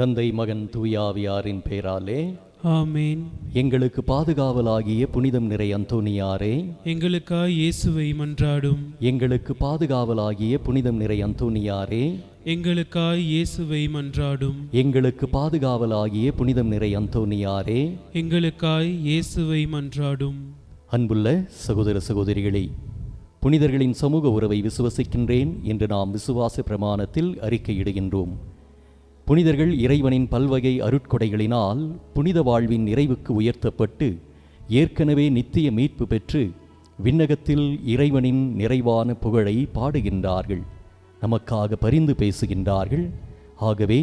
தந்தை மகன் தூயாவியாரின் பெயராலே ஆமேன். எங்களுக்கு பாதுகாவலாகிய புனிதம் நிறை அந்தோனியாரே, எங்களுக்காய் இயேசுவை மன்றாடும். எங்களுக்கு பாதுகாவலாகிய புனிதம் நிறை அந்தோனியாரே, எங்களுக்காய் இயேசுவை மன்றாடும். எங்களுக்கு பாதுகாவலாகிய புனிதம் நிறை அந்தோனியாரே, எங்களுக்காய் இயேசுவை மன்றாடும். அன்புள்ள சகோதர சகோதரிகளே, புனிதர்களின் சமூக உறவை விசுவசிக்கின்றேன் என்று நாம் விசுவாச பிரமாணத்தில் அறிக்கையிடுகின்றோம். புனிதர்கள் இறைவனின் பல்வகை அருட்கொடைகளினால் புனித வாழ்வின் நிறைவுக்கு உயர்த்தப்பட்டு ஏற்கனவே நித்திய மீட்பு பெற்று விண்ணகத்தில் இறைவனின் நிறைவான புகழை பாடுகின்றார்கள், நமக்காக பரிந்து பேசுகின்றார்கள். ஆகவே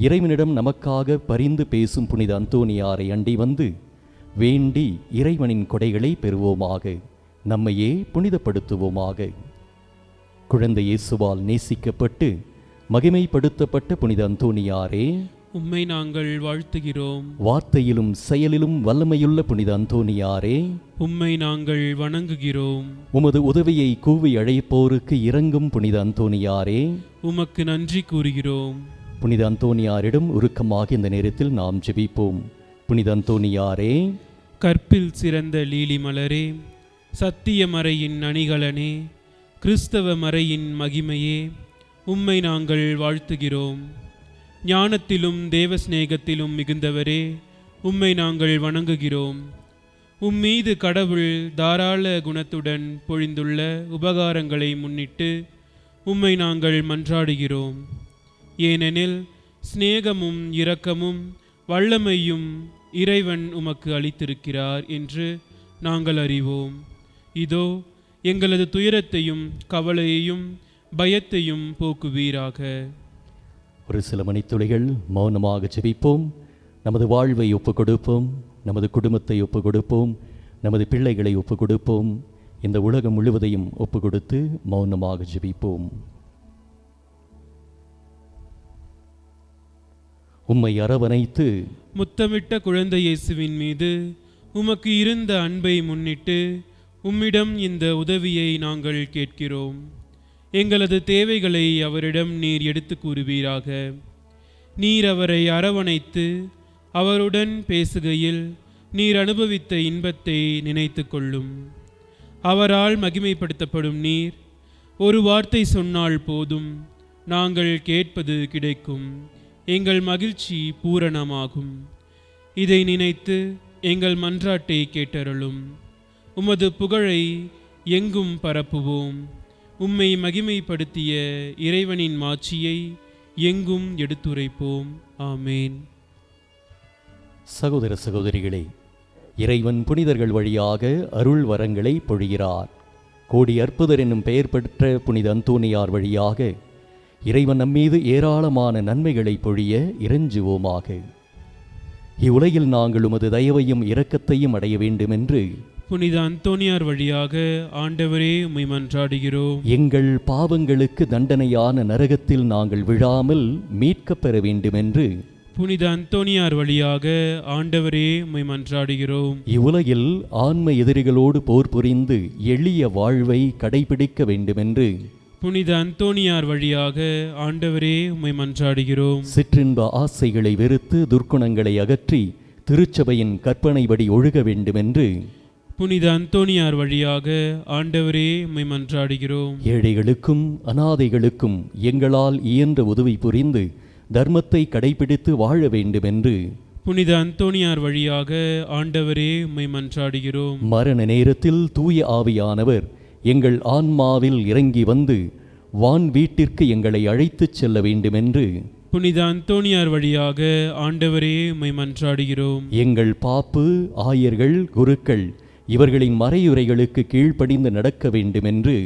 இறைவனிடம் நமக்காக பரிந்து பேசும் புனித அந்தோனியாரை அண்டி வந்து வேண்டி இறைவனின் கொடைகளை பெறுவோமாக, நம்மையே புனிதப்படுத்துவோமாக. குழந்தை இயேசுவால் நேசிக்கப்பட்டு மகிமைப்படுத்தப்பட்ட புனித அந்தோனியாரே, உம்மை நாங்கள் வாழ்த்துகிறோம். வார்த்தையிலும் செயலிலும் வல்லமையுள்ள புனித அந்தோனியாரே, உம்மை நாங்கள் வணங்குகிறோம். உமது உதவியை கூவி அழைப்போருக்கு இறங்கும் புனித அந்தோனியாரே, உமக்கு நன்றி கூறுகிறோம். புனித அந்தோனியாரிடம் உருக்கமாக இந்த நேரத்தில் நாம் ஜெபிப்போம். புனித அந்தோனியாரே, கற்பில் சிறந்த லீலி மலரே, சத்திய மறையின் அணிகலனே, கிறிஸ்தவ மறையின் மகிமையே, உம்மை நாங்கள் வாழ்த்துகிறோம். ஞானத்திலும் தேவஸ்நேகத்திலும் மிகுந்தவரே, உம்மை நாங்கள் வணங்குகிறோம். உம்மீது கடவுள் தாராள குணத்துடன் பொழிந்துள்ள உபகாரங்களை முன்னிட்டு உம்மை நாங்கள் மன்றாடுகிறோம். ஏனெனில் சிநேகமும் இரக்கமும் வல்லமையும் இறைவன் உமக்கு அளித்திருக்கிறார் என்று நாங்கள் அறிவோம். இதோ எங்களது துயரத்தையும் கவலையையும் பயத்தையும் போக்குவீராக. ஒரு சில மணித்துளிகள் மௌனமாக ஜெபிப்போம். நமது வாழ்வை ஒப்புக் கொடுப்போம், நமது குடும்பத்தை ஒப்புக் கொடுப்போம், நமது பிள்ளைகளை ஒப்புக் கொடுப்போம், இந்த உலகம் முழுவதையும் ஒப்புக் கொடுத்து மௌனமாக ஜெபிப்போம். உம்மை அரவணைத்து முத்தமிட்ட குழந்தை இயேசுவின் மீது உமக்கு இருந்த அன்பை முன்னிட்டு உம்மிடம் இந்த உதவியை நாங்கள் கேட்கிறோம். எங்களது தேவைகளை அவரிடம் நீர் எடுத்து கூறுவீராக. நீர் அவரை அரவணைத்து அவருடன் பேசுகையில் நீர் அனுபவித்த இன்பத்தை நினைத்து கொள்ளும். அவரால் மகிமைப்படுத்தப்படும் நீர் ஒரு வார்த்தை சொன்னால் போதும், நாங்கள் கேட்பது கிடைக்கும், எங்கள் மகிழ்ச்சி பூரணமாகும். இதை நினைத்து எங்கள் மன்றாட்டை கேட்டருளும். உமது புகழை எங்கும் பரப்புவோம். உம்மை மகிமைப்படுத்திய இறைவனின் மாட்சியை எங்கும் எடுத்துரைப்போம். ஆமேன். சகோதர சகோதரிகளே, இறைவன் புனிதர்கள் வழியாக அருள் வரங்களை பொழிகிறார். கோடி அற்புதர் என்னும் பெயர் பெற்ற புனித அந்தோனியார் வழியாக இறைவன் நம்மீது ஏராளமான நன்மைகளை பொழிய இறைஞ்சுவோமாக. இவ்வுலகில் நாங்கள் உமது தயவையும் இரக்கத்தையும் அடைய வேண்டுமென்று புனித அந்தோனியார் வழியாக ஆண்டவரே உம்மை மன்றாடுகிறோம். எங்கள் பாவங்களுக்கு தண்டனையான நரகத்தில் நாங்கள் விழாமல் மீட்கப் பெற வேண்டுமென்று புனித அந்தோனியார் வழியாக ஆண்டவரே உம்மை மன்றாடுகிறோம். இவ்வுலகில் ஆன்ம எதிரிகளோடு போர் புரிந்து எளிய வாழ்வை கடைபிடிக்க வேண்டுமென்று புனித அந்தோனியார் வழியாக ஆண்டவரே உம்மை மன்றாடுகிறோம். சிற்றின்ப ஆசைகளை வெறுத்து துர்க்குணங்களை அகற்றி திருச்சபையின் கற்பனைப்படி ஒழுக வேண்டுமென்று புனித அந்தோனியார் வழியாக ஆண்டவரே உம்மை மன்றாடுகிறோம். ஏழைகளுக்கும் அனாதைகளுக்கும் எங்களால் இயன்ற உதவி புரிந்து தர்மத்தை கடைபிடித்து வாழ வேண்டுமென்று புனித அந்தோனியார் வழியாக ஆண்டவரே உம்மை மன்றாடுகிறோம். மரண நேரத்தில் தூய ஆவியானவர் எங்கள் ஆன்மாவில் இறங்கி வந்து வான் வீட்டிற்கு எங்களை அழைத்துச் செல்ல வேண்டுமென்று புனித அந்தோனியார் வழியாக ஆண்டவரே உம்மை மன்றாடுகிறோம். எங்கள் பாப்பு ஆயர்கள் குருக்கள் இவர்களின் மறையுரைகளுக்கு கீழ்ப்படிந்து நடக்க வேண்டுமென்று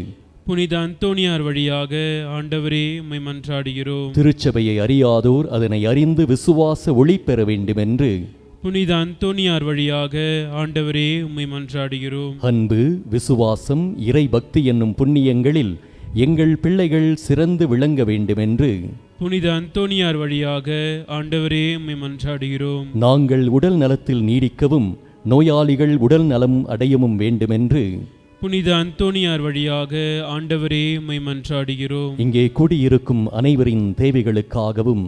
புனித அந்தோனியார் வழியாக ஆண்டவரே உம்மை மன்றாடுகிறோம். திருச்சபையை அறியாதோர் அதனை அறிந்து விசுவாச ஒளி பெற வேண்டுமென்று புனித அந்தோனியார் வழியாக ஆண்டவரே உம்மை மன்றாடுகிறோம். அன்பு, விசுவாசம், இறை பக்தி என்னும் புண்ணியங்களில் எங்கள் பிள்ளைகள் சிறந்து விளங்க வேண்டுமென்று புனித அந்தோனியார் வழியாக ஆண்டவரே உம்மை மன்றாடுகிறோம். நாங்கள் உடல் நலத்தில் நீடிக்கவும் நோயாளிகள் உடல் நலம் அடையவும் வேண்டுமென்று புனித அந்தோனியார் வழியாக ஆண்டவரே உம்மை மன்றாடுகிறோம். இங்கே கூடியிருக்கும் அனைவரின் தேவைகளுக்காகவும்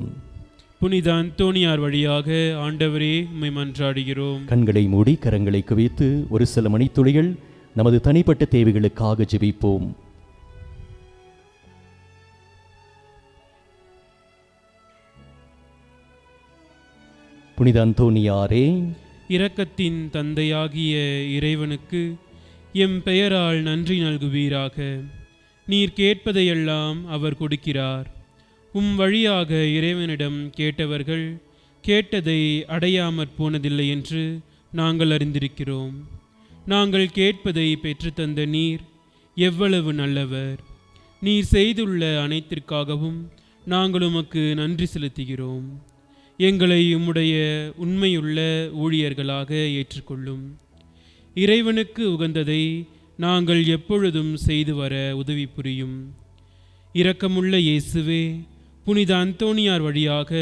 புனித அந்தோணியார் வழியாக ஆண்டவரே உம்மை மன்றாடுகிறோம். கண்களை மூடி கரங்களை குவித்து ஒரு சில மணித்துளிகள் நமது தனிப்பட்ட தேவைகளுக்காக ஜெபிப்போம். புனித அந்தோணியாரே, இரக்கத்தின் தந்தையாகிய இறைவனுக்கு எம் பெயரால் நன்றி நல்குவீராக. நீர் கேட்பதையெல்லாம் அவர் கொடுக்கிறார். உம் வழியாக இறைவனிடம் கேட்டவர்கள் கேட்டதை அடையாமற் போனதில்லை என்று நாங்கள் அறிந்திருக்கிறோம். நாங்கள் கேட்பதை பெற்றுத்தந்த நீர் எவ்வளவு நல்லவர். நீர் செய்துள்ள அனைத்திற்காகவும் நாங்கள் உமக்கு நன்றி செலுத்துகிறோம். எங்களை உம்முடைய உண்மையுள்ள ஊழியர்களாக ஏற்றுக்கொள்ளும். இறைவனுக்கு உகந்ததை நாங்கள் எப்பொழுதும் செய்து வர உதவி புரியும். இரக்கமுள்ள இயேசுவே, புனித அந்தோணியார் வழியாக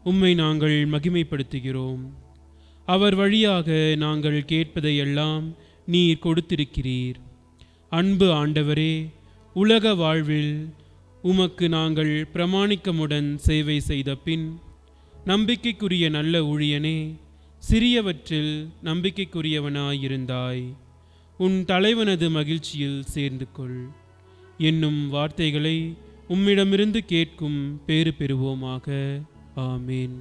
உம்மை நாங்கள் மகிமைப்படுத்துகிறோம். அவர் வழியாக நாங்கள் கேட்பதையெல்லாம் நீர் கொடுத்திருக்கிறீர். அன்பு ஆண்டவரே, உலக வாழ்வில் உமக்கு நாங்கள் பிரமாணிக்கமுடன் சேவை செய்த பின், நம்பிக்கைக்குரிய நல்ல ஊழியனே, சிறியவற்றில் நம்பிக்கைக்குரியவனாயிருந்தாய். உன் தலைவனது மகிழ்ச்சியில் சேர்ந்து கொள் என்னும் வார்த்தைகளை உம்மிடமிருந்து கேட்கும் பேறு பெறுவோமாக. ஆமேன்.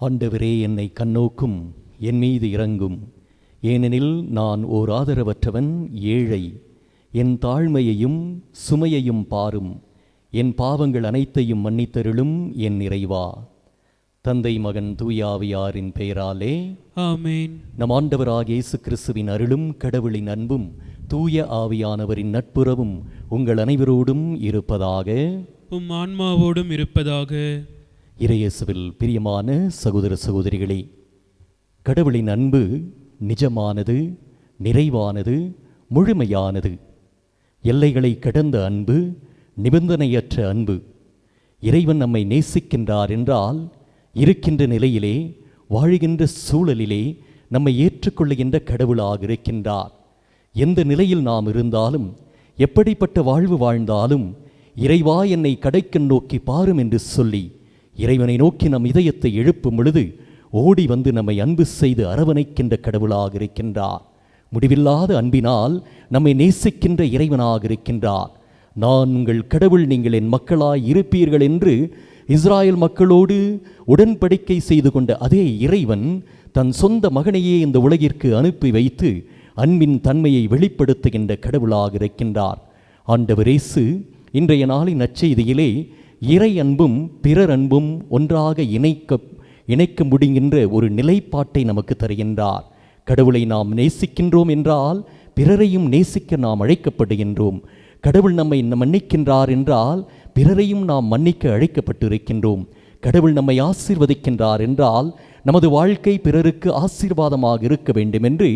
ஆண்டவரே, என்னை கண்ணோக்கும், என் மீது இறங்கும். ஏனெனில் நான் ஓர் ஆதரவற்றவன், ஏழை. என் தாழ்மையையும் சுமையையும் பாரும். என் பாவங்கள் அனைத்தையும் மன்னித்தருளும் என் இறைவா. தந்தை, மகன், தூயாவியாரின் பெயராலே ஆமேன். நம் ஆண்டவராகிய இயேசு கிறிஸ்துவின் அருளும் கடவுளின் அன்பும் தூய ஆவியானவரின் நட்புறவும் உங்கள் அனைவரோடும் இருப்பதாக. உம் ஆன்மாவோடும் இருப்பதாக. இறையேசுவில் பிரியமான சகோதர சகோதரிகளே, கடவுளின் அன்பு நிஜமானது, நிறைவானது, முழுமையானது. எல்லைகளை கடந்த அன்பு, நிபந்தனையற்ற அன்பு. இறைவன் நம்மை நேசிக்கின்றார் என்றால், இருக்கின்ற நிலையிலே, வாழ்கின்ற சூழலிலே நம்மை ஏற்றுக்கொள்ளுகின்ற கடவுளாக இருக்கின்றார். எந்த நிலையில் நாம் இருந்தாலும், எப்படிப்பட்ட வாழ்வு வாழ்ந்தாலும், இறைவா என்னை கடைக்கண் நோக்கி பாரும் என்று சொல்லி இறைவனை நோக்கி நம் இதயத்தை எழுப்பும் பொழுது ஓடி வந்து நம்மை அன்பு செய்து அரவணைக்கின்ற கடவுளாக இருக்கின்றார். முடிவில்லாத அன்பினால் நம்மை நேசிக்கின்ற இறைவனாக இருக்கின்றார். நான் உங்கள் கடவுள், நீங்கள் என் மக்களாய் இருப்பீர்கள் என்று இஸ்ராயல் மக்களோடு உடன்படிக்கை செய்து கொண்ட அதே இறைவன் தன் சொந்த மகனையே இந்த உலகிற்கு அனுப்பி வைத்து அன்பின் தன்மையை வெளிப்படுத்துகின்ற கடவுளாக இருக்கின்றார். ஆண்டவர் இயேசு இன்றைய நாளின் நற்செய்தியிலே இறை அன்பும் பிறர் அன்பும் ஒன்றாக இணைக்க முடிகின்ற ஒரு நிலைப்பாட்டை நமக்கு தருகின்றார். கடவுளை நாம் நேசிக்கின்றோம் என்றால் பிறரையும் நேசிக்க நாம் அழைக்கப்படுகின்றோம். கடவுள் நம்மை மன்னிக்கின்றார் என்றால் பிறரையும் நாம் மன்னிக்க அழைக்கப்பட்டிருக்கின்றோம். கடவுள் நம்மை ஆசீர்வதிக்கின்றார் என்றால் நமது வாழ்க்கை பிறருக்கு ஆசீர்வாதமாக இருக்க வேண்டும் என்று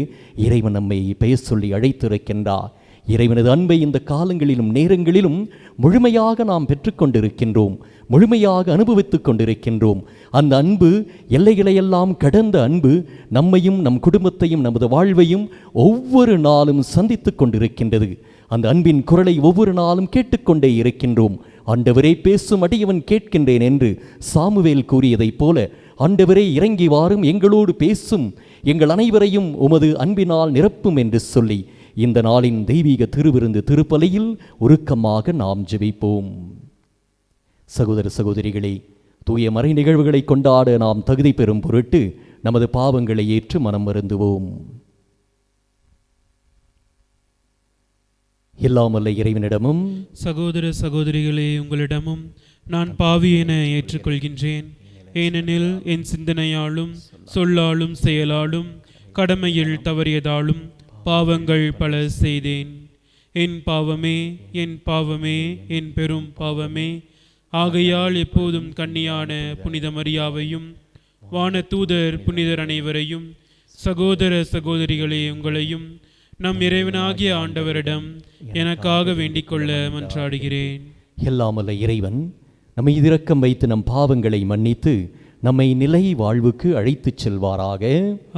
இறைவன் நம்மை பெயர் சொல்லி அழைத்திருக்கின்றார். இறைவனது அன்பை இந்த காலங்களிலும் நேரங்களிலும் முழுமையாக நாம் பெற்றுக்கொண்டிருக்கின்றோம், முழுமையாக அனுபவித்துக் கொண்டிருக்கின்றோம். அந்த அன்பு எல்லைகளையெல்லாம் கடந்த அன்பு நம்மையும் நம் குடும்பத்தையும் நமது வாழ்வையும் ஒவ்வொரு நாளும் சந்தித்து கொண்டிருக்கின்றது. அந்த அன்பின் குரலை ஒவ்வொரு நாளும் கேட்டுக்கொண்டே இருக்கின்றோம். ஆண்டவரே, பேசும் அடியவன் கேட்கின்றேன் என்று சாமுவேல் கூறியதைப் போல, ஆண்டவரே இறங்கி வாரும், எங்களோடு பேசும், எங்கள் அனைவரையும் உமது அன்பினால் நிரப்பும் என்று சொல்லி இந்த நாளின் தெய்வீக திருவிருந்து திருப்பலியில் உருக்கமாக நாம் ஜெபிப்போம். சகோதர சகோதரிகளே, தூய மறை நிகழ்வுகளை கொண்டாட நாம் தகுதி பெறும் பொருட்டு நமது பாவங்களை ஏற்று மனம் வருந்துவோம். எல்லாம் வல்ல இறைவனிடமும் சகோதர சகோதரிகளே, உங்களிடமும் நான் பாவி என ஏற்றுக்கொள்கின்றேன். ஏனெனில் என் சிந்தனையாலும் சொல்லாலும் செயலாலும் கடமையில் தவறியதாலும் பாவங்கள் பல செய்தேன். என் பாவமே, என் பாவமே, என் பெரும் பாவமே. ஆகையால் எப்போதும் கன்னியான புனித மரியாவையும் வானதூதர் புனிதர் அனைவரையும் சகோதர சகோதரிகளே உங்களையும் நம் இறைவனாகிய ஆண்டவரிடம் எனக்காக வேண்டிக் கொள்ள மன்றாடுகிறேன். எல்லாம் வல்ல இறைவன் நம்மை இரக்கம் வைத்து நம் பாவங்களை மன்னித்து நம்மை நிலை வாழ்வுக்கு அழைத்துச் செல்வாராக.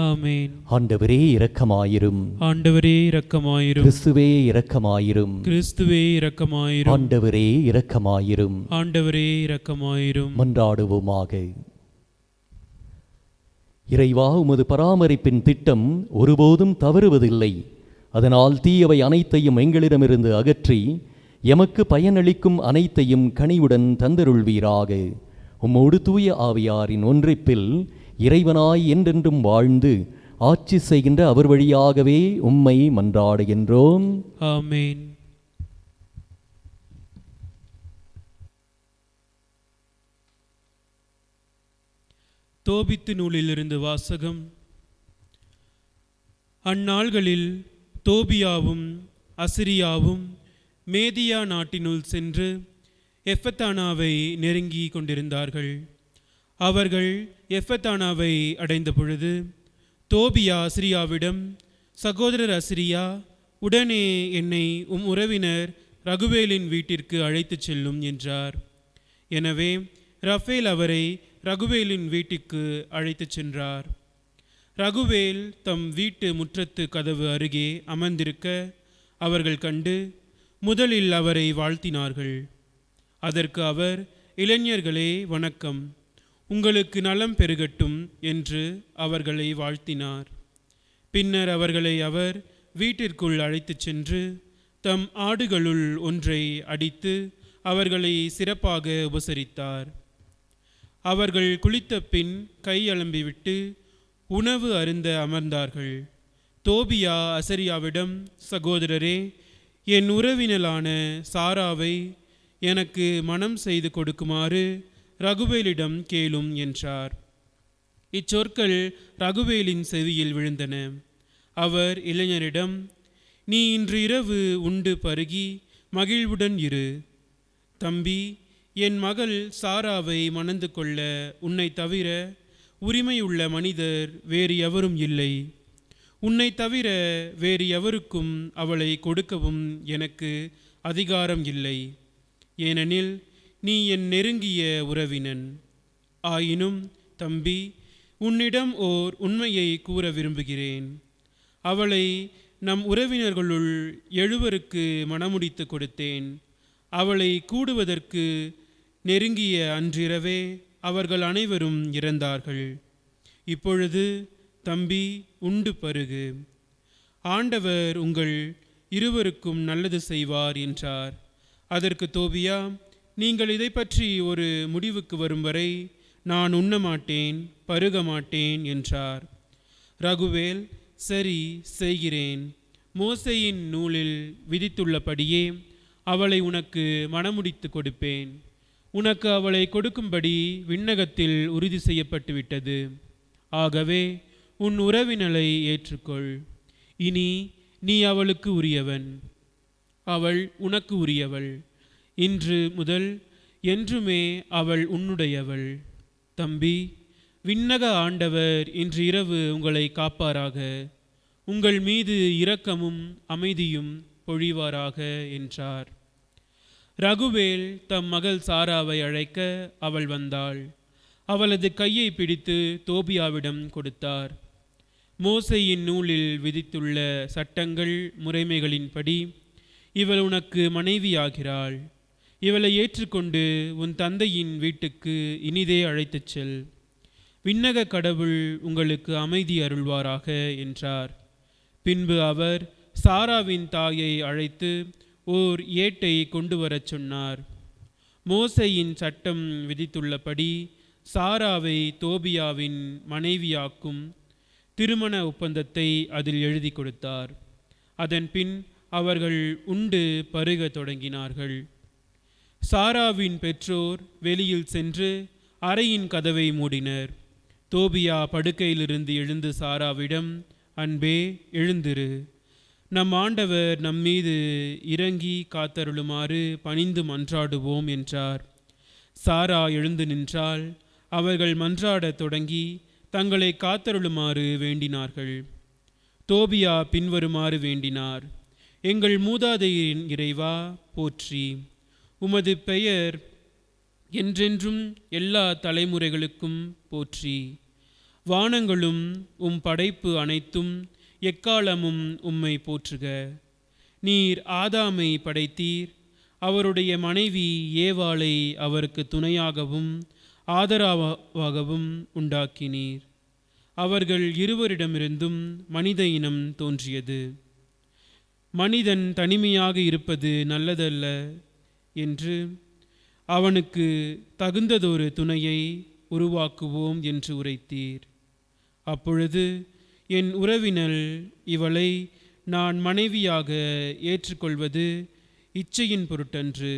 ஆமென். ஆண்டவரே இரக்கமாயிரும். ஆண்டவரே இரக்கமாயிரும். கிறிஸ்துவே இரக்கமாயிரும். கிறிஸ்துவே இரக்கமாயிரும். ஆண்டவரே இரக்கமாயிரும். ஆண்டவரே இரக்கமாயிரும். மன்றாடுவோமாக. இறைவா, உமது பராமரிப்பின் திட்டம் ஒருபோதும் தவறுவதில்லை. அதனால் தீயவை அனைத்தையும் எங்களிடமிருந்து அகற்றி எமக்கு பயனளிக்கும் அனைத்தையும் கனிவுடன் தந்தருள்வீராக. உம்மோடு தூய ஆவியாரின் ஒன்றிப்பில் இறைவனாய் என்றென்றும் வாழ்ந்து ஆட்சி செய்கின்ற அவர் வழியாகவே உம்மை மன்றாடுகின்றோம். ஆமென். தோபித்து நூலிலிருந்து வாசகம். அந்நாள்களில் தோபியாவும் அசிரியாவும் மேதியா நாட்டினுள் சென்று எஃபத்தானாவை நெருங்கி கொண்டிருந்தார்கள். அவர்கள் எஃபத்தானாவை அடைந்த பொழுது தோபியா அசிரியாவிடம், சகோதரர் அசிரியா, உடனே என்னை உம் உறவினர் ரகுவேலின் வீட்டிற்கு அழைத்துச் செல்லும் என்றார். எனவே ரஃபேல் அவரை ரகுவேலின் வீட்டுக்கு அழைத்துச் சென்றார். ரகுவேல் தம் வீட்டு முற்றத்து கதவு அருகே அமர்ந்திருக்க அவர்கள் கண்டு முதலில் அவரை வாழ்த்தினார்கள். அதற்கு அவர், இளைஞர்களே வணக்கம், உங்களுக்கு நலம் பெருகட்டும் என்று அவர்களை வாழ்த்தினார். பின்னர் அவர்களை அவர் வீட்டிற்குள் அழைத்துச் சென்று தம் ஆடுகளுள் ஒன்றை அடித்து அவர்களை சிறப்பாக உபசரித்தார். அவர்கள் குளித்த பின் கை அலம்பிவிட்டு உணவு அருந்த அமர்ந்தார்கள். தோபியா அசரியாவிடம், சகோதரரே, என் உறவினரான சாராவை எனக்கு மனம் செய்து கொடுக்குமாறு ரகுவேலிடம் கேளும் என்றார். இச்சொற்கள் ரகுவேலின் செவியில் விழுந்தன. அவர் இளைஞரிடம், நீ இன்று இரவு உண்டு பருகி மகிழ்வுடன் இரு. தம்பி, என் மகள் சாராவை மணந்து கொள்ள உன்னை தவிர உரிமையுள்ள மனிதர் வேறு எவரும் இல்லை. உன்னை தவிர வேறு எவருக்கும் அவளை கொடுக்கவும் எனக்கு அதிகாரம் இல்லை. ஏனெனில் நீ என் நெருங்கிய உறவினன். ஆயினும் தம்பி, உன்னிடம் ஓர் உண்மையை கூற விரும்புகிறேன். அவளை நம் உறவினர்களுள் 7 மணமுடித்து கொடுத்தேன். அவளை கூடுவதற்கு நெருங்கிய அன்றிரவே அவர்கள் அனைவரும் இறந்தார்கள். இப்பொழுது தம்பி, உண்டு பருகு. ஆண்டவர் உங்கள் இருவருக்கும் நல்லது செய்வார் என்றார். அதற்கு தோபியா, நீங்கள் இதை பற்றி ஒரு முடிவுக்கு வரும் வரை நான் உண்ண மாட்டேன், பருக மாட்டேன் என்றார். ரகுவேல், சரி, செய்கிறேன். மோசேயின் நூலில் விதித்துள்ளபடியே அவளை உனக்கு மணமுடித்து கொடுப்பேன். உனக்கு அவளை கொடுக்கும்படி விண்ணகத்தில் உறுதி செய்யப்பட்டுவிட்டது. ஆகவே உன் உறவினளை ஏற்றுக்கொள். இனி நீ அவளுக்கு உரியவன், அவள் உனக்கு உரியவள். இன்று முதல் என்றுமே அவள் உன்னுடையவள். தம்பி, விண்ணக ஆண்டவர் இன்று இரவு உங்களை காப்பாராக. உங்கள் மீது இரக்கமும் அமைதியும் பொழிவாராக என்றார். ரகுவேல் தம் மகள் சாராவை அழைக்க அவள் வந்தாள். அவளது கையை பிடித்து தோபியாவிடம் கொடுத்தார். மோசேயின் நூலில் விதித்துள்ள சட்டங்கள் முறைமைகளின்படி இவள் உனக்கு மனைவியாகிறாள். இவளை ஏற்றுக்கொண்டு உன் தந்தையின் வீட்டுக்கு இனிதே அழைத்துச் செல். விண்ணக கடவுள் உங்களுக்கு அமைதி அருள்வாராக என்றார். பின்பு அவர் சாராவின் தாயை அழைத்து ஓர் ஏட்டை கொண்டு வரச் சொன்னார். மோசேயின் சட்டம் விதித்துள்ளபடி சாராவை தோபியாவின் மனைவியாக்கும் திருமண ஒப்பந்தத்தை அதில் எழுதி கொடுத்தார். அதன் பின் அவர்கள் உண்டு பருக தொடங்கினார்கள். சாராவின் பெற்றோர் வெளியில் சென்று அறையின் கதவை மூடினர். தோபியா படுக்கையிலிருந்து எழுந்து சாராவிடம், அன்பே, எழுந்திரு, நம் ஆண்டவர் நம்மீது இறங்கி காத்தருளுமாறு பணிந்து மன்றாடுவோம் என்றார். சாரா எழுந்து நின்றாள். அவர்கள் மன்றாடத் தொடங்கி தங்களை காத்தருளுமாறு வேண்டினார்கள். தோபியா பின்வருமாறு வேண்டினார்: எங்கள் மூதாதையரின் இறைவா, போற்றி. உமது பெயர் என்றென்றும் எல்லா தலைமுறைகளுக்கும் போற்றி. வானங்களும் உம் படைப்பு அனைத்தும் எக்காலமும் உம்மை போற்றுக. நீர் ஆதாமை படைத்தீர். அவருடைய மனைவி ஏவாளை அவருக்கு துணையாகவும் ஆதரவாகவும் உண்டாக்கினீர். அவர்கள் இருவரிடமிருந்தும் மனித இனம் தோன்றியது. மனிதன் தனிமையாக இருப்பது நல்லதல்ல என்று அவனுக்கு தகுந்ததொரு துணையை உருவாக்குவோம் என்று உரைத்தீர். அப்பொழுது என் உறவினள் இவளை நான் மனைவியாக ஏற்றுக்கொள்வது இச்சையின் பொருட்டன்று,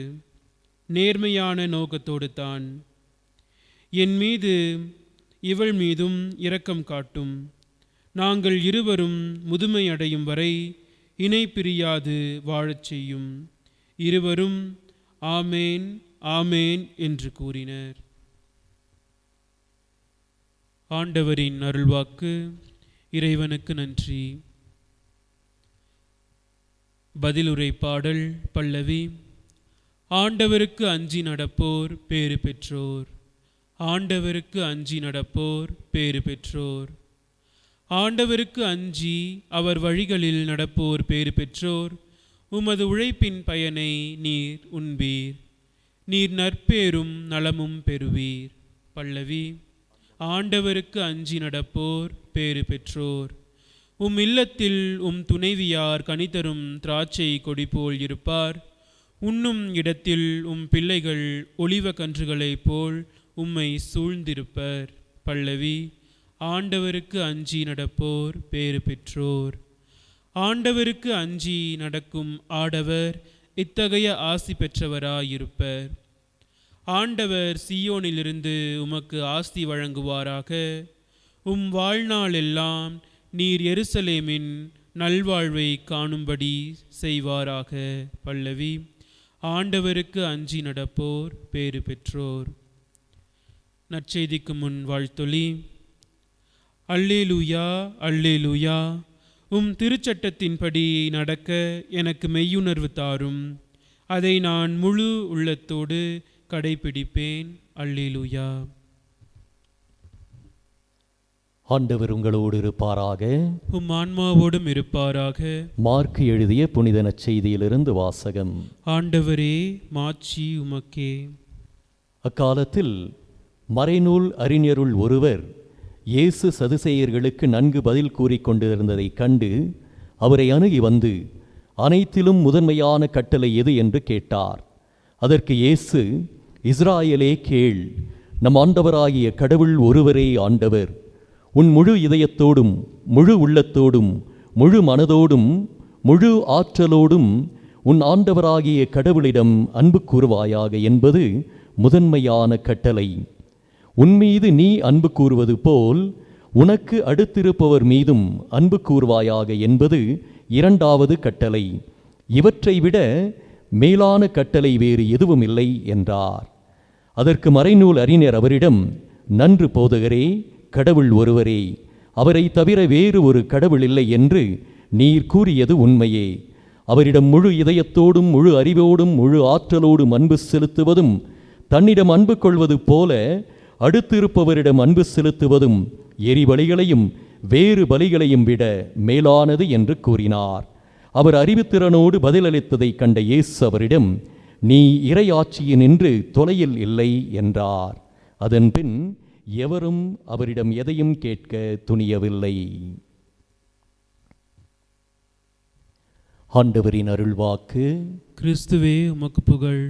நேர்மையான நோக்கத்தோடு தான். என் மீது இவள் மீதும் இரக்கம் காட்டும். நாங்கள் இருவரும் முதுமை அடையும் வரை இணை பிரியாது வாழச் செய்யும். இருவரும் ஆமேன், ஆமேன் என்று கூறினர். ஆண்டவரின் அருள்வாக்கு. இறைவனுக்கு நன்றி. பதிலுரை பாடல் பல்லவி. ஆண்டவருக்கு அஞ்சி நடப்போர் பேறு பெற்றோர். ஆண்டவருக்கு அஞ்சி நடப்போர் பேறு பெற்றோர். ஆண்டவருக்கு அஞ்சி அவர் வழிகளில் நடப்போர் பேறு பெற்றோர். உமது உழைப்பின் பயனை நீர் உண்பீர். நீர் நற்பேரும் நலமும் பெறுவீர். பல்லவி. ஆண்டவருக்கு அஞ்சி நடப்போர் பேறு பெற்றோர். உம் இல்லத்தில் உம் துணைவியார் கனிதரும் திராட்சை கொடி போல் இருப்பார். உண்ணும் இடத்தில் உம் பிள்ளைகள் ஒலிவ கன்றுகளைப் போல் உம்மை சூழ்ந்திருப்பர். பல்லவி. ஆண்டவருக்கு அஞ்சி நடப்போர் பேறு பெற்றோர். ஆண்டவருக்கு அஞ்சி நடக்கும் ஆடவர் இத்தகைய ஆசி பெற்றவராயிருப்பர். ஆண்டவர் சீயோனிலிருந்து உமக்கு ஆசி வழங்குவாராக. உம் வாழ்நாளெல்லாம் நீர் எருசலேமின் நல்வாழ்வை காணும்படி செய்வாராக. பல்லவி. ஆண்டவருக்கு அஞ்சி நடப்போர் பேறு பெற்றோர். நற்செய்திக்கு முன் வாழ்த்தொலி. அல்லேலூயா, அல்லேலூயா. உம் திருச்சட்டத்தின்படி நடக்க எனக்கு மெய்யுணர்வு தாரும். அதை நான் முழு உள்ளத்தோடு கடைபிடிப்பேன். அல்லேலூயா. ஆண்டவர் உங்களோடு இருப்பாராக. உம் ஆன்மாவோடும் இருப்பாராக. மார்க்கு எழுதிய புனித நற்செய்தியிலிருந்து வாசகம். ஆண்டவரே, மாட்சி உமக்கே. அக்காலத்தில் மறைநூல் அறிஞருள் ஒருவர் இயேசு சதுசேயர்களுக்கு நன்கு பதில் கூறிக்கொண்டிருந்ததைக் கண்டு அவரை அணுகி வந்து, அனைத்திலும் முதன்மையான கட்டளை எது என்று கேட்டார். அதற்கு இயேசு, இஸ்ராயலே கேள், நம் ஆண்டவராகிய கடவுள் ஒருவரே ஆண்டவர். உன் முழு இதயத்தோடும் முழு உள்ளத்தோடும் முழு மனதோடும் முழு ஆற்றலோடும் உன் ஆண்டவராகிய கடவுளிடம் அன்பு கூறுவாயாக என்பது முதன்மையான கட்டளை. உன்மீது நீ அன்பு கூறுவது போல் உனக்கு அடுத்திருப்பவர் மீதும் அன்பு கூறுவாயாக என்பது இரண்டாவது கட்டளை. இவற்றை விட மேலான கட்டளை வேறு எதுவும் இல்லை என்றார். அதற்கு மறைநூல் அறிஞர் அவரிடம், நன்று போதகரே, கடவுள் ஒருவரே, அவரை தவிர வேறு ஒரு கடவுள் இல்லை என்று நீர் கூறியது உண்மையே. அவரிடம் முழு இதயத்தோடும் முழு அறிவோடும் முழு ஆற்றலோடும் அன்பு செலுத்துவதும் தன்னிடம் அன்பு கொள்வது போல அடுத்திருப்பவரிடம் அன்பு செலுத்துவதும் எரிபலிகளையும் வேறு பலிகளையும் விட மேலானது என்று கூறினார். அவர் அறிவுத்திறனோடு பதிலளித்ததை கண்ட இயேசு அவரிடம், நீ இறையாட்சியினின்று தொலையில் இல்லை என்றார். அதன்பின் எவரும் அவரிடம் எதையும் கேட்க துணியவில்லை. ஆண்டவரின் அருள்வாக்கு. கிறிஸ்துவே, உமக்கு புகழ்.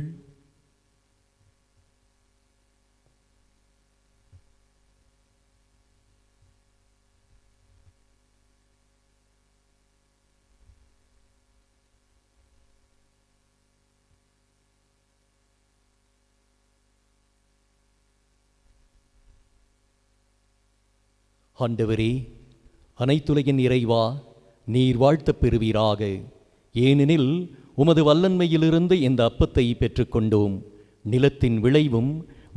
ஆண்டவரே, அனைத்துலகின் இறைவா, நீர் வாழ்த்தப் பெறுவீராக. ஏனெனில் உமது வல்லன்மையிலிருந்து இந்த அப்பத்தை பெற்றுக்கொண்டோம். நிலத்தின் விளைவும்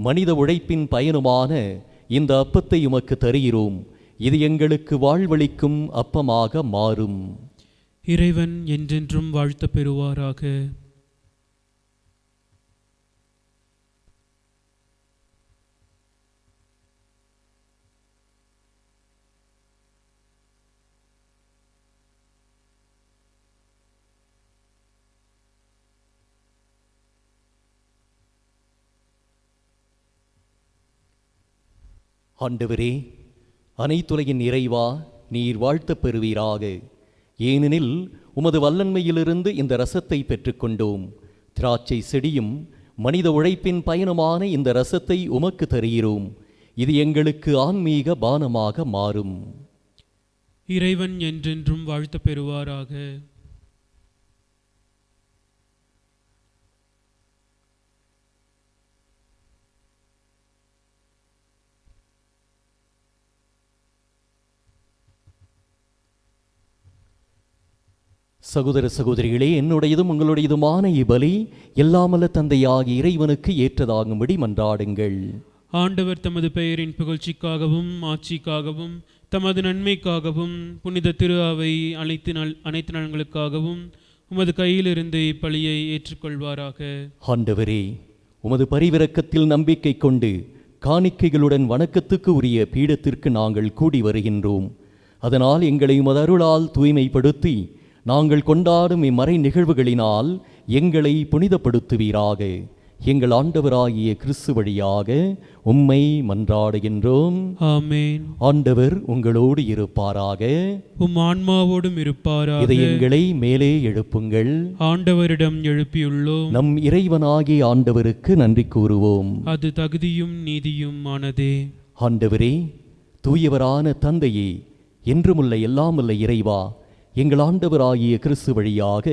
மனித உழைப்பின் பயனுமான இந்த அப்பத்தை உமக்கு தருகிறோம். இது எங்களுக்கு வாழ்வளிக்கும் அப்பமாக மாறும். இறைவன் என்றென்றும் வாழ்த்தப் பெறுவாராக. ஆண்டவரே, அனைத்துலகின் இறைவா, நீர் வாழ்த்தப் பெறுவீராக. ஏனெனில் உமது வல்லன்மையிலிருந்து இந்த ரசத்தை பெற்றுக்கொண்டோம். திராட்சை செடியும் மனித உழைப்பின் பயனுமான இந்த ரசத்தை உமக்கு தருகிறோம். இது எங்களுக்கு ஆன்மீக பானமாக மாறும். இறைவன் என்றென்றும் வாழ்த்தப் பெறுவாராக. சகோதர சகோதரிகளே, என்னுடையதும் உங்களுடையதுமான இப்பலி எல்லாமல்ல தந்தையாகிய இறைவனுக்கு ஏற்றதாகும்படி மன்றாடுங்கள். ஆண்டவர் தமது பெயரின் புகழ்ச்சிக்காகவும் ஆட்சிக்காகவும் தமது நன்மைக்காகவும் புனித திரு அவை அனைத்து நலன்களுக்காகவும் உமது கையிலிருந்து இப்பலியை ஏற்றுக்கொள்வாராக. ஆண்டவரே, உமது பரிவிரக்கத்தில் நம்பிக்கை கொண்டு காணிக்கைகளுடன் வணக்கத்துக்கு உரிய பீடத்திற்கு நாங்கள் கூடி வருகின்றோம். அதனால் எங்களை உமது அருளால் தூய்மைப்படுத்தி நாங்கள் கொண்டாடும் இம்மறை நிகழ்வுகளினால் எங்களை புனிதப்படுத்துவீராக. எங்கள் ஆண்டவராகிய கிறிஸ்து வழியாக உம்மை மன்றாடுகின்றோம். ஆமென். ஆண்டவர் உங்களோடு இருப்பாராக. உம் ஆன்மாவோடும் இருப்பாராக. இதயங்களை மேலே எழுப்புங்கள். ஆண்டவரிடம் எழுப்பியுள்ளோம். நம் இறைவனாகிய ஆண்டவருக்கு நன்றி கூறுவோம். அது தகுதியும் நீதியும் ஆனதே. ஆண்டவரே, தூயவரான தந்தையே, என்றுமுள்ள எல்லாமுள்ள இறைவா, எங்கள் ஆண்டவராகிய கிறிஸ்து வழியாக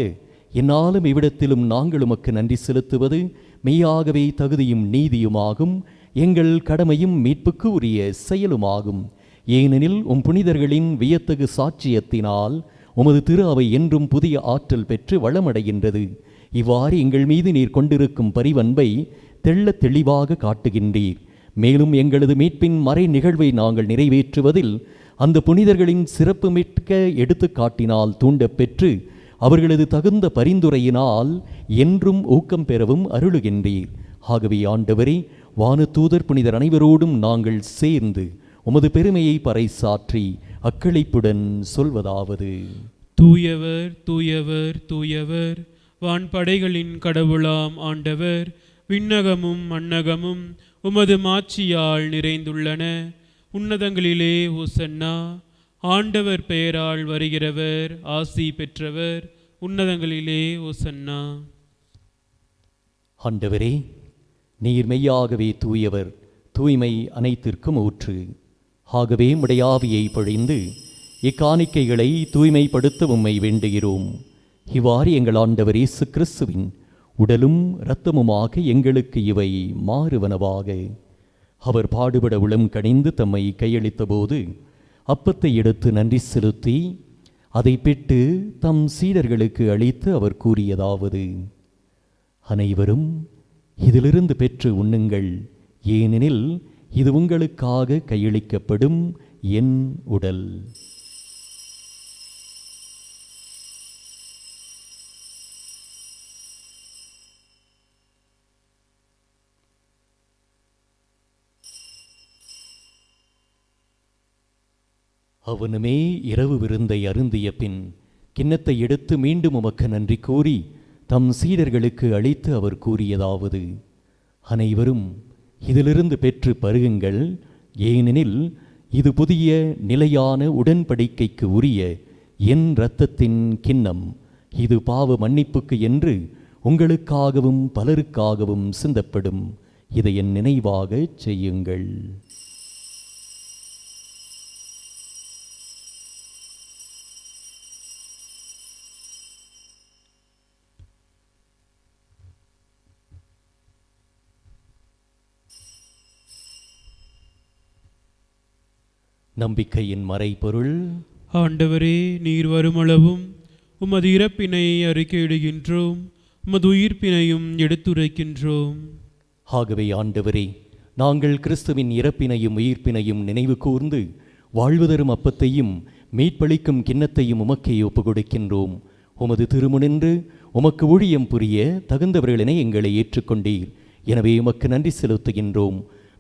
என்னாலும் இவ்விடத்திலும் நாங்கள் உமக்கு நன்றி செலுத்துவது மெய்யாகவே தகுதியும் நீதியுமாகும். எங்கள் கடமையும் மீட்புக்கு உரிய செயலுமாகும். ஏனெனில் உம் புனிதர்களின் வியத்தகு சாட்சியத்தினால் உமது திரு அவை என்றும் புதிய ஆற்றல் பெற்று வளமடைகின்றது. இவ்வாறு எங்கள் மீது நீர் கொண்டிருக்கும் பரிவன்பை தெள்ளத் தெளிவாக காட்டுகின்றீர். மேலும் எங்களது மீட்பின் மறை நிகழ்வை நாங்கள் நிறைவேற்றுவதில் அந்த புனிதர்களின் சிறப்பு மிக்க எடுத்துக்காட்டினால் தூண்டப் பெற்று அவர்களது தகுந்த பரிந்துரையினால் என்றும் ஊக்கம் பெறவும் அருளுகின்றீர். ஆகவே ஆண்டவரே, வானதூதர் புனிதர் அனைவரோடும் நாங்கள் சேர்ந்து உமது பெருமையை பறைசாற்றி அக்களிப்புடன் சொல்வதாவது: தூயவர் தூயவர் தூயவர், வான்படைகளின் கடவுளாம் ஆண்டவர். விண்ணகமும் மண்ணகமும் உமது மாட்சியால் நிறைந்துள்ளன. உன்னதங்களிலே ஓசன்னா. ஆண்டவர் பெயரால் வருகிறவர் ஆசி பெற்றவர். உன்னதங்களிலே ஓசன்னா. ஆண்டவரே, நீர் மெய்யாகவே தூயவர், தூய்மை அனைத்திற்கும் ஊற்று. ஆகவே உம்முடைய ஆவியை பொழிந்து இக்காணிக்கைகளை தூய்மைப்படுத்த உம்மை வேண்டுகிறோம். இவ்வாறு எங்கள் ஆண்டவர் இயேசு கிறிஸ்துவின் உடலும் இரத்தமுமாக எங்களுக்கு இவை மாறுவனவாக. அவர் பாடுபட உளம் கனிந்து தம்மை கையளித்த போது அப்பத்தை எடுத்து நன்றி செலுத்தி அதை பிட்டு தம் சீடர்களுக்கு அளித்து அவர் கூறியதாவது: அனைவரும் இதிலிருந்து பெற்று உண்ணுங்கள், ஏனெனில் இது உங்களுக்காக கையளிக்கப்படும் என் உடல். அவனுமே இரவு விருந்தை அருந்திய பின் கிண்ணத்தை எடுத்து மீண்டும் உமக்கு நன்றி கூறி தம் சீடர்களுக்கு அளித்து அவர் கூறியதாவது: அனைவரும் இதிலிருந்து பெற்று பருகுங்கள், ஏனெனில் இது புதிய நிலையான உடன்படிக்கைக்கு உரிய என் இரத்தத்தின் கிண்ணம். இது பாவ மன்னிப்புக்கு என்று உங்களுக்காகவும் பலருக்காகவும் சிந்தப்படும். இதை என் நினைவாக செய்யுங்கள். நம்பிக்கையின் மறைபொருள். ஆண்டவரே, நீர் வருமளவும் உமது இறப்பினை அறிக்கையிடுகின்றோம், உமது உயிர்ப்பினையும் எடுத்துரைக்கின்றோம். ஆகவே ஆண்டவரே, நாங்கள் கிறிஸ்துவின் இறப்பினையும் உயிர்ப்பினையும் நினைவு கூர்ந்து வாழ்வு தரும் அப்பத்தையும் மீட்பளிக்கும் கிண்ணத்தையும் உமக்கே ஒப்புக் கொடுக்கின்றோம். உமது திருமுனின்று உமக்கு ஊழியம் புரிய தகுந்தவர்களினை எங்களை ஏற்றுக்கொண்டீர். எனவே உமக்கு நன்றி செலுத்துகின்றோம்.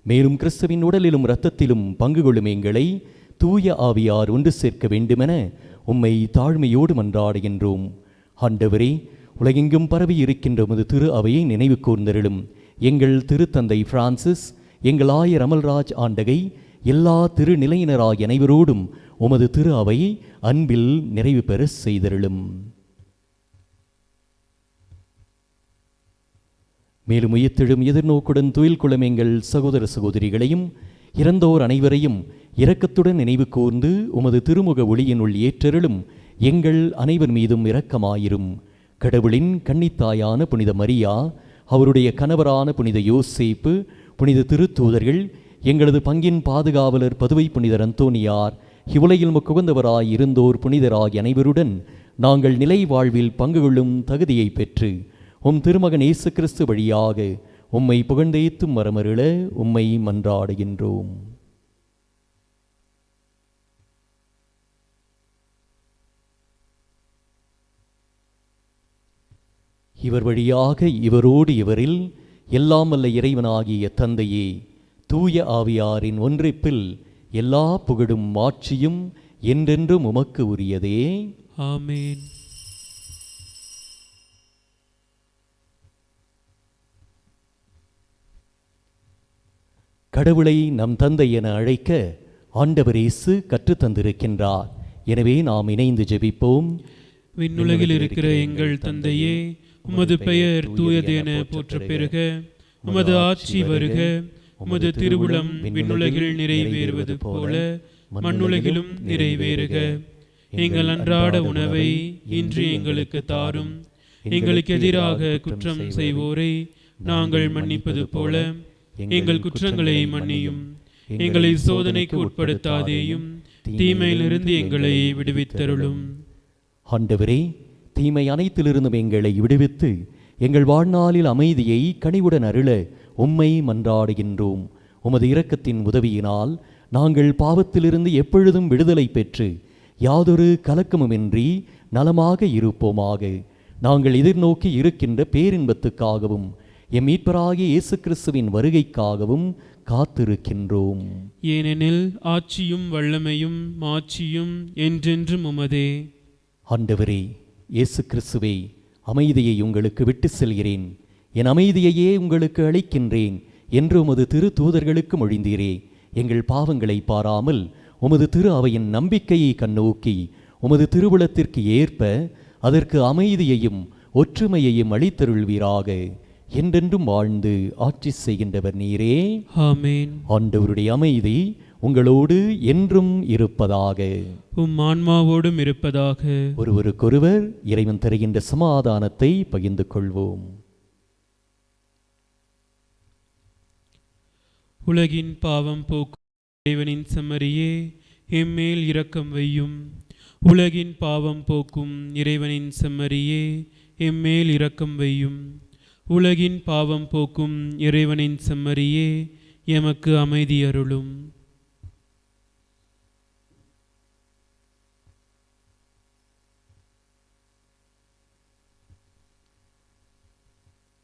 மேலும் கிறிஸ்துவின் உடலிலும் இரத்தத்திலும் பங்கு கொள்ளும் எங்களை தூய ஆவியார் ஒன்று சேர்க்க வேண்டுமென உம்மை தாழ்மையோடு மன்றாடுகின்றோம். ஆண்டவரே, உலகெங்கும் பரவி இருக்கின்ற உமது திரு அவையை நினைவு கூர்ந்தருளும். எங்கள் திருத்தந்தை பிரான்சிஸ், எங்கள் ஆயர் அமல்ராஜ் ஆண்டகை, எல்லா திருநிலையினராகிய அனைவரோடும் உமது திரு அவை அன்பில் நிறைவு பெற செய்தருளும். மேலும் உயிர்த்தெழும் எதிர்நோக்குடன் துயில் கொள்ளும் எங்கள் சகோதர சகோதரிகளையும் இறந்தோர் அனைவரையும் இரக்கத்துடன் நினைவு கூர்ந்து உமது திருமுக ஒளியினுள் ஏற்றருளும். எங்கள் அனைவர் மீதும் இரக்கமாயிரும். கடவுளின் கன்னித்தாயான புனித மரியா, அவருடைய கணவரான புனித யோசேப்பு, புனித திருத்தூதர்கள், எங்களது பங்கின் பாதுகாவலர் பதுவை புனிதர் அந்தோனியார், இவ்வுலகில் முக்குகந்தவராய் இருந்தோர் புனிதராகிய அனைவருடன் நாங்கள் நிலை வாழ்வில் பங்கு கொள்ளும் தகுதியை பெற்று உம் திருமகன் இயேசு கிறிஸ்து வழியாக உம்மை புகழ்ந்தேத்தும் வரமருள உம்மை மன்றாடுகின்றோம். இவர் வழியாக இவரோடு இவரில் எல்லாம் வல்ல இறைவனாகிய தந்தையே, தூய ஆவியாரின் ஒன்றிப்பில் எல்லா புகழும் மாட்சியும் என்றென்றும் உமக்கு உரியதே. ஆமேன். கடவுளை நம் தந்தை என அழைக்க ஆண்டவர் இயேசு கற்றுத்தந்திருக்கின்றார். எனவே நாம் இணைந்து ஜெபிப்போம். விண்ணுலகில் இருக்கிற எங்கள் தந்தையே, உமது பெயர் தூயதென போற்ற பெறுக, உமது ஆட்சி வருக, உமது திருவுளம் விண்ணுலகில் நிறைவேறுவது போல மண்ணுலகிலும் நிறைவேறுக. எங்கள் அன்றாட உணவை இன்று எங்களுக்கு தாரும். எங்களுக்கு எதிராக குற்றம் செய்வோரை நாங்கள் மன்னிப்பது போல எங்கள் குற்றங்களை மன்னியும். எங்களை சோதனைக்கு உட்படுத்தாதேயும், தீமையிலிருந்து எங்களை விடுவித்தருளும். ஆண்டவரே, தீமை அனைத்திலிருந்தும் எங்களை விடுவித்து எங்கள் வாழ்நாளில் அமைதியை கனிவுடன் அருள உம்மை மன்றாடுகின்றோம். உமது இரக்கத்தின் உதவியினால் நாங்கள் பாவத்திலிருந்து எப்பொழுதும் விடுதலை பெற்று யாதொரு கலக்கமுமின்றி நலமாக இருப்போமாக. நாங்கள் எதிர்நோக்கி இருக்கின்ற பேரின்பத்துக்காகவும் எம் மீட்பராகிய இயேசு கிறிஸ்துவின் வருகைக்காகவும் காத்திருக்கின்றோம். ஏனெனில் ஆட்சியும் வல்லமையும் மாட்சியும் என்றென்றும் உமதே. ஆண்டவரே, இயேசு கிறிஸ்துவே, அமைதியை உங்களுக்கு விட்டு செல்கிறேன், என் அமைதியையே உங்களுக்கு அளிக்கின்றேன் என்று உமது திரு தூதர்களுக்கு மொழிந்தீரே. எங்கள் பாவங்களை பாராமல் உமது திரு அவையின் நம்பிக்கையை கண்ணோக்கி உமது திருவுளத்திற்கு ஏற்ப அதற்கு அமைதியையும் ஒற்றுமையையும் அளித்தருள்வீராக. என்றென்றும் வாழ்ந்து ஆட்சி செய்கின்றவர் நீரே. ஆமேன். ஆண்டவருடைய அமைதி உங்களோடு என்றும் இருப்பதாக. உம் ஆன்மாவோடும் இருப்பதாக. ஒருவருக்கொருவர் இறைவன் தருகின்ற சமாதானத்தை பகிர்ந்து கொள்வோம். உலகின் பாவம் போக்கும் இறைவனின் செம்மறியே, எம்மேல் இரக்கம் வையும். உலகின் பாவம் போக்கும் இறைவனின் செம்மறியே, எம்மேல் இரக்கம் வையும். உலகின் பாவம் போக்கும் இறைவனின் செம்மறியே, எமக்கு அமைதி அருளும்.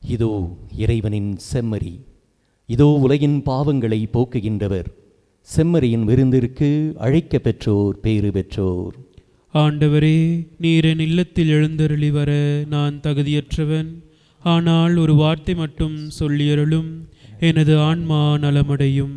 இதோ இறைவனின் செம்மறி, இதோ உலகின் பாவங்களை போக்குகின்றவர். செம்மறியின் விருந்திற்கு அழைக்க பெற்றோர் பேறு பெற்றோர். ஆண்டவரே, நீர் என் இல்லத்தில் எழுந்தருளி வர நான் தகுதியற்றவன். ஆனால் ஒரு வார்த்தை மட்டும் சொல்லியருளும், எனது ஆன்மா நலமடையும்.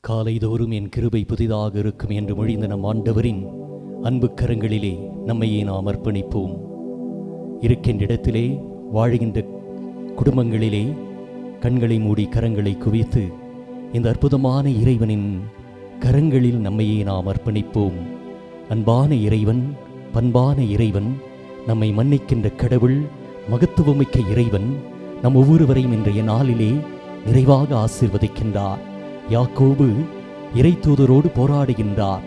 காலைதோறும் என் கிருபை புதிதாக இருக்கும் என்று மொழிந்த நம் ஆண்டவரின் அன்பு கரங்களிலே நம்மையே நாம் அர்ப்பணிப்போம். இருக்கின்ற இடத்திலே, வாழ்கின்ற குடும்பங்களிலே கண்களை மூடி கரங்களை குவித்து இந்த அற்புதமான இறைவனின் கரங்களில் நம்மையே நாம் அர்ப்பணிப்போம். அன்பான இறைவன், பண்பான இறைவன், நம்மை மன்னிக்கின்ற கடவுள், மகத்துவமிக்க இறைவன் நம் ஒவ்வொருவரையும் இன்றைய நாளிலே நிறைவாக ஆசீர்வதிக்கின்றார். யாக்கோபு இறை தூதரோடு போராடுகின்றார்.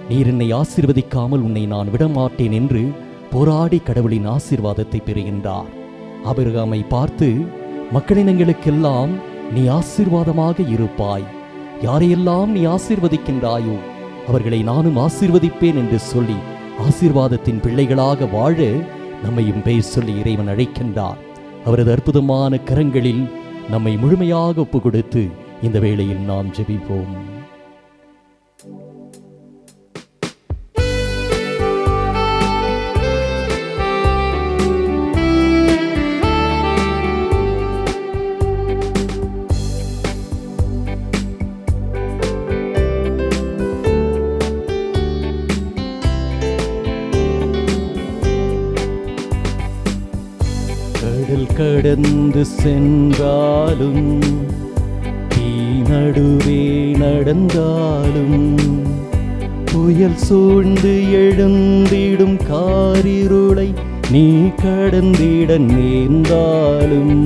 நீர் என்னை ஆசீர்வதிக்காமல் உன்னை நான் விடமாட்டேன் என்று போராடி கடவுளின் ஆசீர்வாதத்தை பெறுகின்றார். ஆபிரகாமை பார்த்து, மக்களினங்களுக்கெல்லாம் நீ ஆசீர்வாதமாக இருப்பாய், யாரையெல்லாம் நீ ஆசீர்வதிக்கின்றாயோ அவர்களை நானும் ஆசீர்வதிப்பேன் என்று சொல்லி ஆசீர்வாதத்தின் பிள்ளைகளாக வாழ நம்மையும் பெயர் சொல்லி இறைவன் அழைக்கின்றார். அவரது அற்புதமான கரங்களில் நம்மை முழுமையாக ஒப்பு கொடுத்து இந்த வேளையில் நாம் ஜெபிப்போம். கடல் கடந்து சென்றாலும், தீ நடுவே நடந்தாலும், புயல் சூழ்ந்து எழுந்திடும் காரிருளை நீ கடந்திட நேர்ந்தாலும்,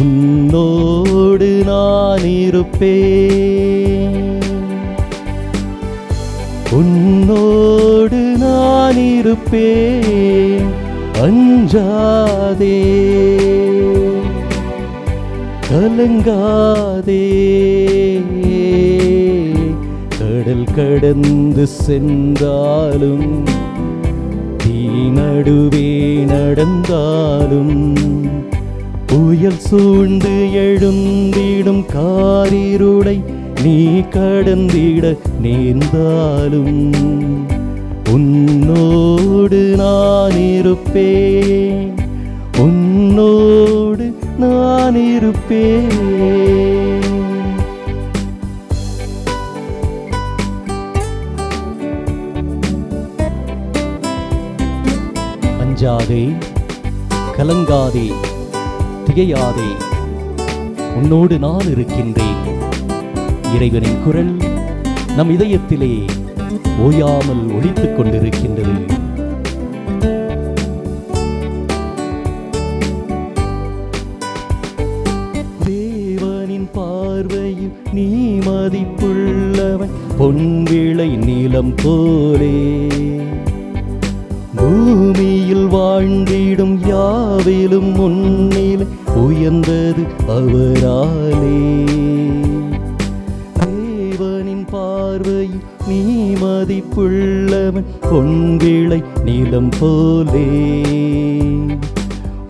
உன்னோடு நான் இருப்பேன், உன்னோடு நான் இருப்பேன், அஞ்சாதே கலங்காதே. கடல் கடந்து சென்றாலும், தீ நடுவே நடந்தாலும், புயல் சூழ்ந்து எழுந்திடும் காரிருளை நீ கடந்திட நேர்ந்தாலும், உன்னோடு நான் இருப்பேன், உன்னோடு நான் இருப்பேன். அஞ்சாதே, கலங்காதே, திகையாதே, உன்னோடு நான் இருக்கின்றேன். இறைவனின் குரல் நம் இதயத்திலே ஓயாமல் ஒலித்துக் கொண்டிருக்கின்றது. தேவனின் பார்வையில் நீ மதிப்புள்ளவன், பொன்விளை நீலம் போலே, பூமியில் வாழ்ந்திடும் யாவிலும் முன்னிலை உயர்ந்தது அவராலே. தேவனின் பார்வையில் நீ மதிப்புள்ளவன், பொன்விளை நீலம் போலே,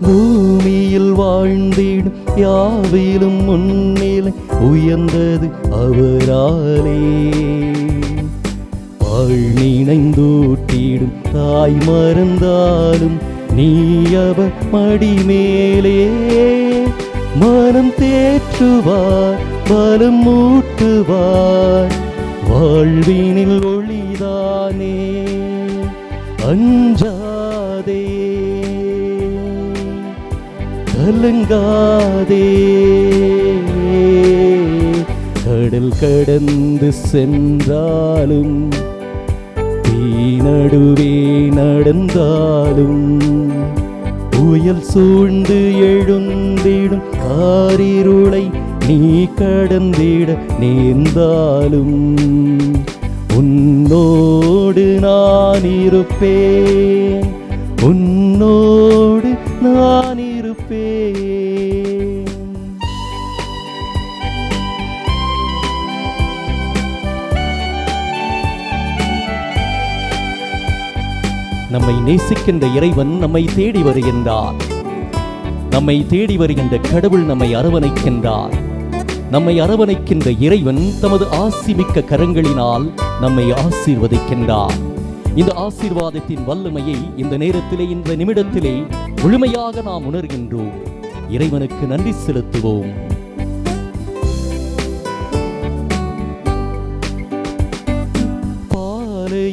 பூமியில் வாழ்ந்திடும் யாவிலும் முன்னிலை உயர்ந்தது அவராலே. வாழ் நினைந்தூட்டிடும் தாய் மறந்தாலும், நீ அவர் மடிமேலே மனம் தேற்றுவார், பலம் மூட்டுவார், வாழ்வினில் ஒளிதானே. அஞ்சாதே, கலங்காதே, கடல் கடந்து சென்றாலும், தீ நடுவே நடந்தாலும், புயல் சூழ்ந்து எழுந்திடும் காரிருளை நீ கடந்திட நேர்ந்தாலும், உன்னோடு நான் இருப்பேன், உன்னோடு நான் இருப்பேன். நம்மை நேசிக்கின்ற இறைவன் நம்மை தேடி வருகின்றார். நம்மை தேடி வருகின்ற கடவுள் நம்மை அரவணைக்கின்றார். நம்மை அரவணைக்கின்ற இறைவன் தமது ஆசிமிக்க கரங்களினால் நம்மை ஆசீர்வதிக்கின்றார். இந்த ஆசீர்வாதத்தின் வல்லமையை இந்த நேரத்திலே, இந்த நிமிடத்திலே முழுமையாக நாம் உணர்கின்றோம். இறைவனுக்கு நன்றி செலுத்துவோம்.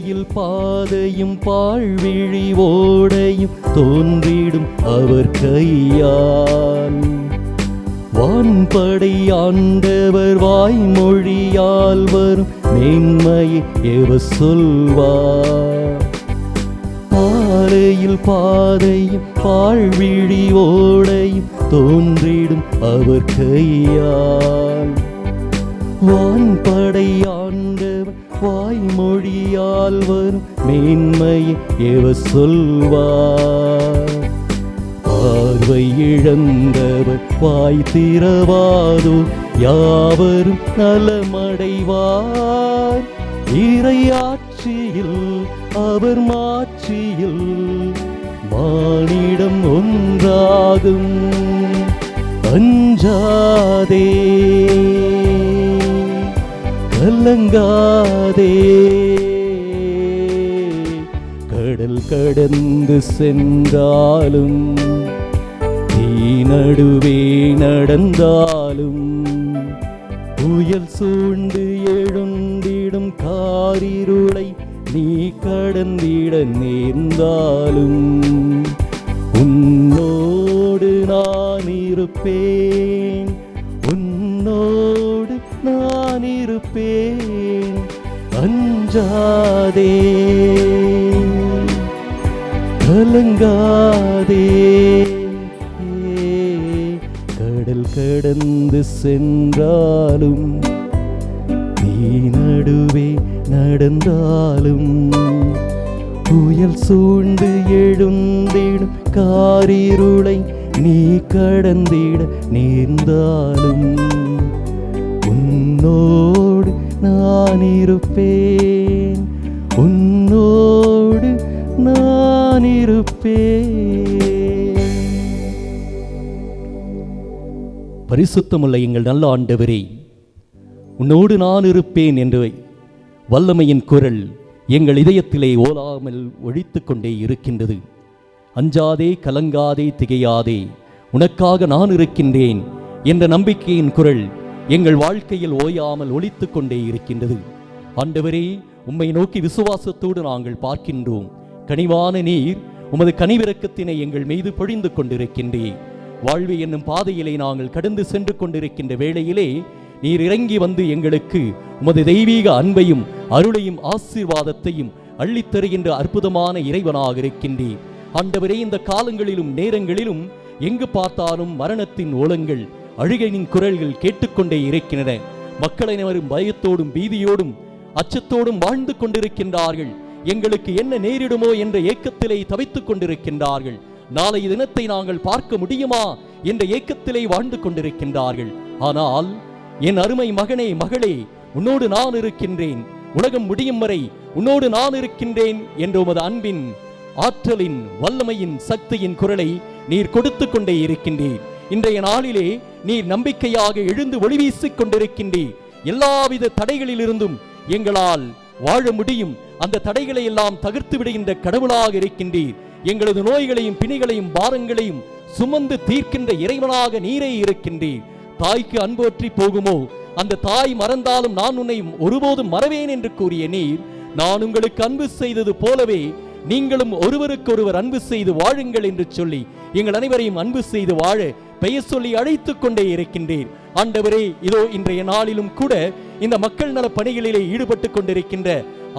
ஆலையில் பாதையும் பாழ்விழி ஓடையும் தோன்றிடும் அவர் கையால். வான்படை ஆண்டவர் வாய்மொழியால் வரும் மேன்மையை எவர் சொல்வார்? ஆலையில் பாதையும் பாழ்விழி ஓடையும் தோன்றிடும் அவர் கையால். வான்படை ஆண்டவர் வாய்மொழியால் வரும் மேன்மையை எவர் சொல்வார்? பார்வை இழந்தவர் வாய் திறவாதோ யாவரும் நலமடைவார். இறையாட்சியில் அவர் மாட்சியில் மானிடம் ஒன்றாகும். அஞ்சாதே கலங்காதே, கடல் கடந்து சென்றாலும் தீ நடுவே நடந்தாலும் புயல் சூழ்ந்து எழுந்திடும் காரிருளை நீ கடந்திட நேர்ந்தாலும் உன்னோடு நான் இருப்பேன், உன்னோடு நான் இருப்பேன். அஞ்சாதே கலங்காதே, கடல் கடந்து சென்றாலும் நீ நடுவே நடந்தாலும் புயல் சூழ்ந்து எழுந்திடும் காரிருளை நீ கடந்திட நேர்ந்தாலும் உன்னோடு நான் இருப்பேன், உன்னோடு நான் இருப்பேன். பரிசுத்தமுள்ள எங்கள் நல்ல ஆண்டவரே, உன்னோடு நான் இருப்பேன் என்று வல்லமையின் குரல் எங்கள் இதயத்திலே ஓலாமல் ஒழித்து கொண்டே இருக்கின்றது. அஞ்சாதே கலங்காதே திகையாதே, உனக்காக நான் இருக்கின்றேன் என்ற நம்பிக்கையின் குரல் எங்கள் வாழ்க்கையில் ஓயாமல் ஒலித்து கொண்டே இருக்கின்றது. ஆண்டவரே, உம்மை நோக்கி விசுவாசத்தோடு நாங்கள் பார்க்கின்றோம். கனிவான நீர் உமது கனிவிரக்கத்தினை எங்கள் மீது பொழிந்து கொண்டிருக்கின்றேன். வாழ்வு என்னும் பாதையிலே நாங்கள் கடந்து சென்று கொண்டிருக்கின்ற வேளையிலே நீர் இறங்கி வந்து எங்களுக்கு உமது தெய்வீக அன்பையும் அருளையும் ஆசீர்வாதத்தையும் அள்ளித்தருகின்ற அற்புதமான இறைவனாக இருக்கின்றீர். ஆண்டவரே, இந்த காலங்களிலும் நேரங்களிலும் எங்கு பார்த்தாலும் மரணத்தின் ஓலங்கள், அழுகையின் குரல்கள் கேட்டுக்கொண்டே இருக்கின்றன. மக்கள் அனைவரும் பயத்தோடும் பீதியோடும் அச்சத்தோடும் வாழ்ந்து கொண்டிருக்கின்றார்கள். எங்களுக்கு என்ன நேரிடுமோ என்ற ஏக்கத்திலே தவித்துக் கொண்டிருக்கின்றார்கள். நாளைய தினத்தை நாங்கள் பார்க்க முடியுமா என்ற ஏக்கத்திலே வாழ்ந்து கொண்டிருக்கின்றார்கள். ஆனால் என் அருமை மகனே மகளே, உன்னோடு நான் இருக்கின்றேன், உலகம் முடியும் வரை உன்னோடு நான் இருக்கின்றேன் என்ற உமது அன்பின் ஆற்றலின் வல்லமையின் சக்தியின் குரலை நீர் கொடுத்து கொண்டே இருக்கின்றீர். இன்றைய நாளிலே நீர் நம்பிக்கையாக எழுந்து ஒளி வீசிக் கொண்டிருக்கின்றீர். எல்லாவித தடைகளிலிருந்தும் எங்களால் வாழ முடியும், அந்த தடைகளை எல்லாம் தகர்த்து விடுகின்ற கடவுளாக இருக்கின்றீர். எங்களது நோய்களையும் பிணிகளையும் பாரங்களையும் சுமந்து தீர்க்கின்ற இறைவனாக நீரே இருக்கின்றீர். தாய்க்கு அன்போற்றி போகுமோ, அந்த தாய் மறந்தாலும் நான் உன்னை ஒருபோதும் மறவேன் என்று கூறிய நீர், நான் உங்களுக்கு அன்பு செய்தது போலவே நீங்களும் ஒருவருக்கொருவர் அன்பு செய்து வாழுங்கள் என்று சொல்லி எங்கள் அனைவரையும் அன்பு செய்து வாழ பெயர் சொல்லி அழைத்துக் கொண்டே இருக்கின்றீர். ஆண்டவரே, இதோ இன்றைய நாளிலும் கூட இந்த மக்கள் நல பணிகளிலே ஈடுபட்டு கொண்டிருக்கின்ற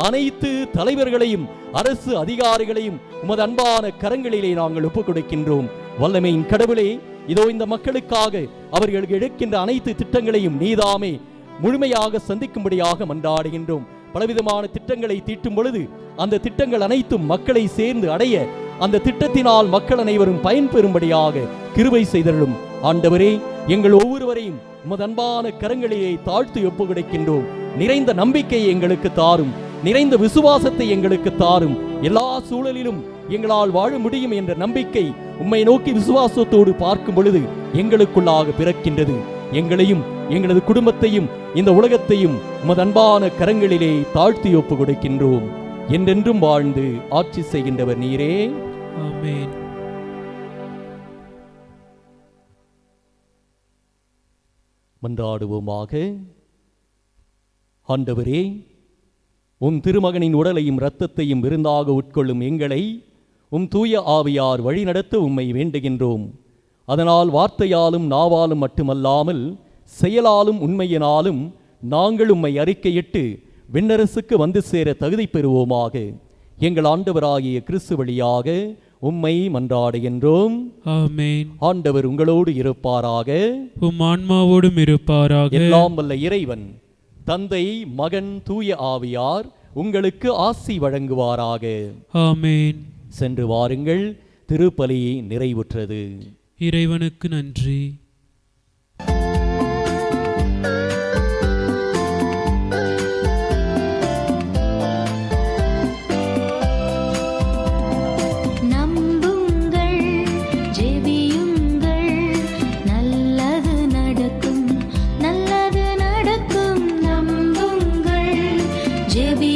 அனைத்து தலைவர்களையும் அரசு அதிகாரிகளையும் உமது அன்பான கரங்களிலே நாங்கள் ஒப்புக் கொடுக்கின்றோம். வல்லமையின் கடவுளே, இதோ இந்த மக்களுக்காக அவர்களுக்கு எடுக்கின்ற அனைத்து திட்டங்களையும் நீதாமே முழுமையாக சந்திக்கும்படியாக மன்றாடுகின்றோம். பலவிதமான திட்டங்களை தீட்டும் பொழுது அந்த திட்டங்கள் அனைத்தும் மக்களை சேர்ந்து அடைய, அந்த திட்டத்தினால் மக்கள் அனைவரும் பயன்பெறும்படியாக கிருபை செய்தருளும். ஆண்டவரே, எங்கள் ஒவ்வொருவரையும் உமது அன்பான கரங்களிலே தாழ்த்து ஒப்புக் கொடுக்கின்றோம். நிறைந்த நம்பிக்கையை எங்களுக்கு தாரும், நிறைந்த விசுவாசத்தை எங்களுக்கு தாரும். எல்லா சூழலிலும் எங்களால் வாழ முடியும் என்ற நம்பிக்கை உம்மை நோக்கி விசுவாசத்தோடு பார்க்கும் பொழுது எங்களுக்குள்ளாக பிறக்கின்றது. எங்களையும் எங்களது குடும்பத்தையும் இந்த உலகத்தையும் உமது அன்பான கரங்களிலே தாழ்த்தி ஒப்பு கொடுக்கின்றோம். என்றென்றும் வாழ்ந்து ஆட்சி செய்கின்றவர் நீரே. ஆமென். மன்றாடுவோமாக. ஆண்டவரே, உம் திருமகனின் உடலையும் இரத்தத்தையும் விருந்தாக உட்கொள்ளும் எங்களை உம் தூய ஆவியார் வழிநடத்த உம்மை வேண்டுகின்றோம். அதனால் வார்த்தையாலும் நாவாலும் மட்டுமல்லாமல் செயலாலும் உண்மையினாலும் நாங்கள் உம்மை அறிக்கையிட்டு விண்ணரசுக்கு வந்து சேர தகுதி பெறுவோமாக. எங்கள் ஆண்டவராகிய கிறிஸ்து வழியாக உம்மை மன்றாடுகின்றோம். ஆமென். ஆண்டவர் உங்களோடு இருப்பாராக. உம் ஆன்மாவோடும் இருப்பாராக. எல்லாம் வல்ல இறைவன் தந்தை, மகன், தூய ஆவியார் உங்களுக்கு ஆசி வழங்குவாராக. ஆமென். சென்று வாருங்கள், திருப்பலி நிறைவுற்றது. இறைவனுக்கு நன்றி. ஜெபி